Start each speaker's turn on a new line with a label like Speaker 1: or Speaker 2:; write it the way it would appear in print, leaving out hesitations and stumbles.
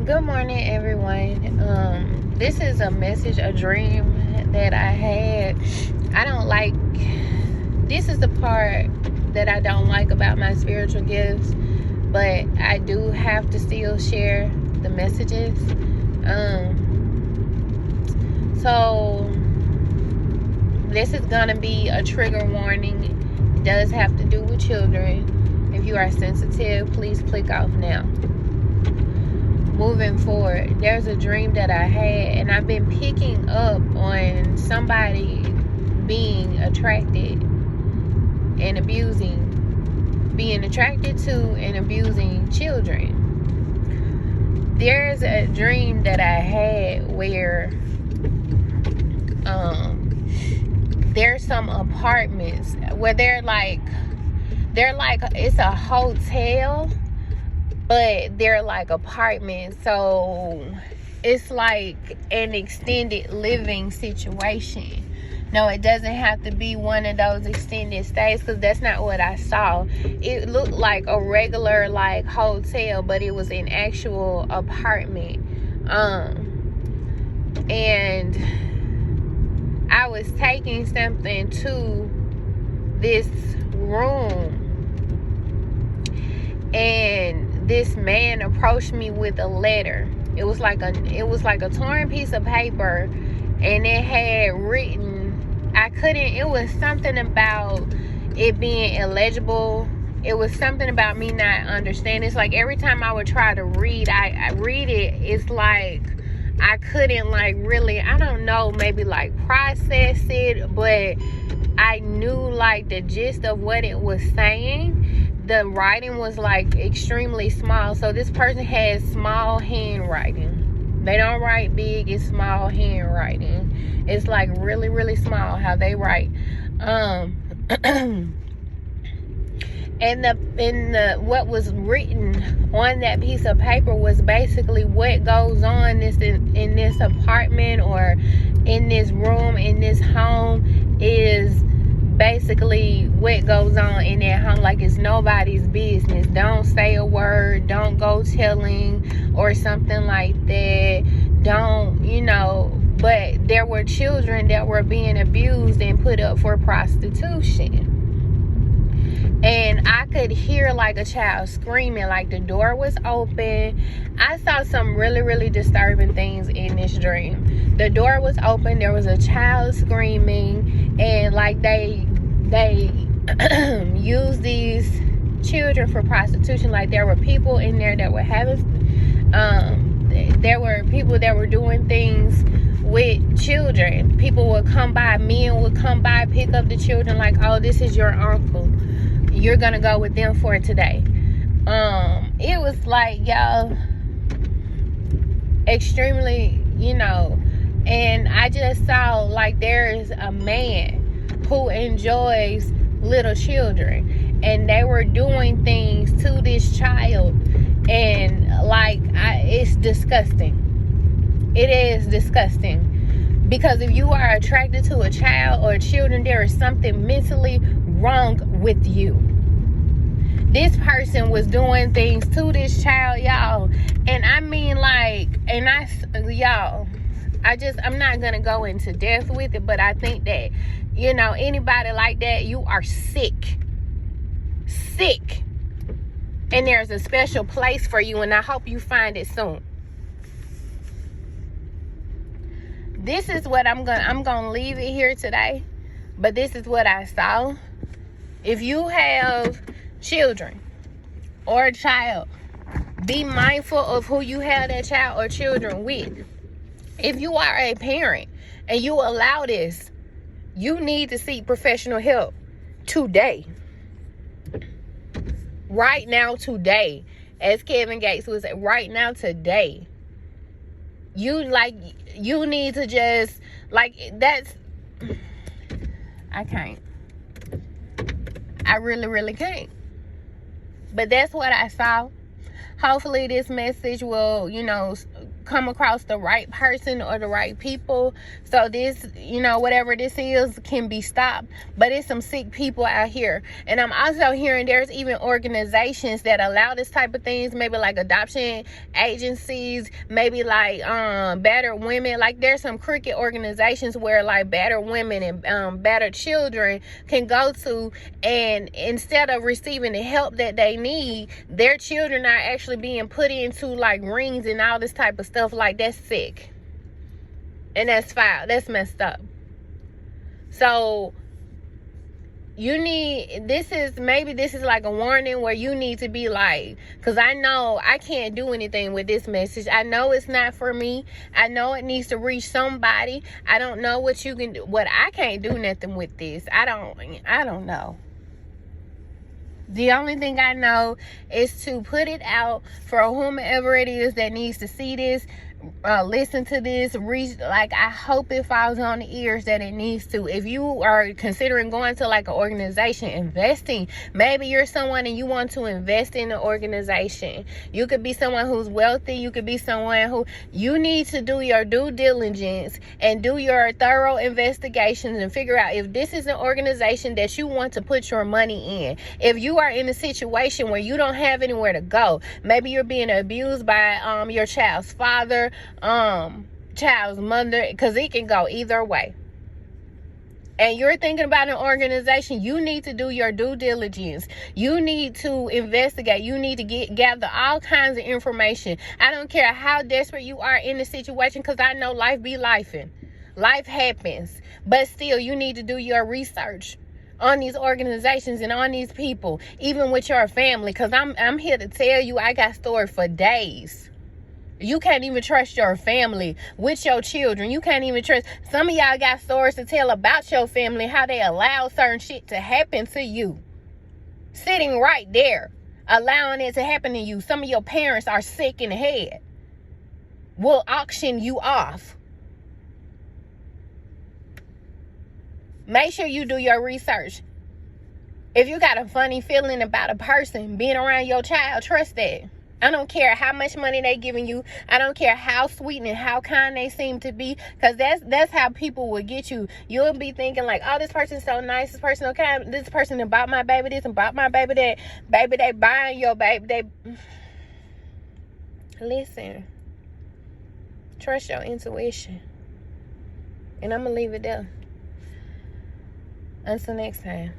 Speaker 1: Good morning, everyone. This is a message, a dream that I had. I don't like, this is the part that I don't like about my spiritual gifts, but I do have to still share the messages. So this is gonna be a trigger warning. It does have to do with children. If you are sensitive, please click off now. Moving forward, there's a dream that I had, and I've been picking up on somebody being attracted and being attracted to and abusing children. There's a dream that I had where there's some apartments where they're like it's a hotel, but they're like apartments, so it's like an extended living situation. No, it doesn't have to be one of those extended stays, because that's not what I saw. It looked like a regular like hotel, but it was an actual apartment. And I was taking something to this room, and this man approached me with a letter. It was like a torn piece of paper, and it had written, it was something about it being illegible. It was something about me not understanding. It's like every time I would try to read, I read it, it's like I couldn't like really, I don't know, maybe like process it, but I knew like the gist of what it was saying. The writing was like extremely small. So this person has small handwriting. They don't write big, it's small handwriting. It's like really, really small how they write. And what was written on that piece of paper was basically what goes on in this apartment or in this room, in this home, is basically what goes on in that home. Like it's nobody's business. Don't say a word, don't go telling or something like that. Don't, but there were children that were being abused and put up for prostitution. And I could hear like a child screaming, like the door was open. I saw some really, really disturbing things in this dream. The door was open, there was a child screaming, and like they used these children for prostitution. Like there were people in there that were there were people that were doing things with children. People would come by, men would come by, pick up the children, like, oh, this is your uncle, you're gonna go with them for today. It was like, y'all, extremely, and I just saw like there is a man who enjoys little children, and they were doing things to this child, and like it's disgusting. It is disgusting, because if you are attracted to a child or children, there is something mentally wrong with you. This person was doing things to this child, y'all, and I mean like, I'm not gonna go into depth with it, but I think that, anybody like that, you are sick, and there's a special place for you, and I hope you find it soon. This is what I'm gonna leave it here today, but this is what I saw. If you have children or a child, be mindful of who you have that child or children with. If you are a parent and you allow this, you need to seek professional help today. Right now, today. As Kevin Gates would say, right now, today. You need to just, I can't. I really, really can't. But that's what I saw. Hopefully this message will, come across the right person or the right people, so this, you know, whatever this is can be stopped. But it's some sick people out here. And I'm also hearing there's even organizations that allow this type of things, maybe like adoption agencies, maybe like battered women. Like there's some cricket organizations where like battered women and battered children can go to, and instead of receiving the help that they need, their children are actually being put into like rings and all this type of stuff. Like, that's sick, and that's foul, that's messed up. So you need, this is like a warning where you need to be like, because I know I can't do anything with this message. I know it's not for me. I know it needs to reach somebody. I don't know what you can do. What I can't do nothing with this. I don't know. The only thing I know is to put it out for whomever it is that needs to see this, listen to this, like, I hope it falls on the ears that it needs to. If you are considering going to like an organization, investing, maybe you're someone and you want to invest in an organization. You could be someone who's wealthy. You could be someone who, you need to do your due diligence and do your thorough investigations and figure out if this is an organization that you want to put your money in. If you are in a situation where you don't have anywhere to go, maybe you're being abused by your child's father, child's mother, because it can go either way, and you're thinking about an organization, you need to do your due diligence. You need to investigate. You need to gather all kinds of information. I don't care how desperate you are in the situation, because I know life be lifing. Life happens, but still you need to do your research on these organizations and on these people, even with your family, because I'm here to tell you, I got stories for days. You can't even trust your family with your children. You can't even trust. Some of y'all got stories to tell about your family, how they allow certain shit to happen to you. Sitting right there, allowing it to happen to you. Some of your parents are sick in the head. Will auction you off. Make sure you do your research. If you got a funny feeling about a person being around your child, trust that. I don't care how much money they giving you. I don't care how sweet and how kind they seem to be, because that's how people will get you. You'll be thinking like, oh, this person's so nice, this person okay, this person that bought my baby this and bought my baby that. Baby, they buying your baby. They listen. Trust your intuition. And I'm gonna leave it there. Until next time.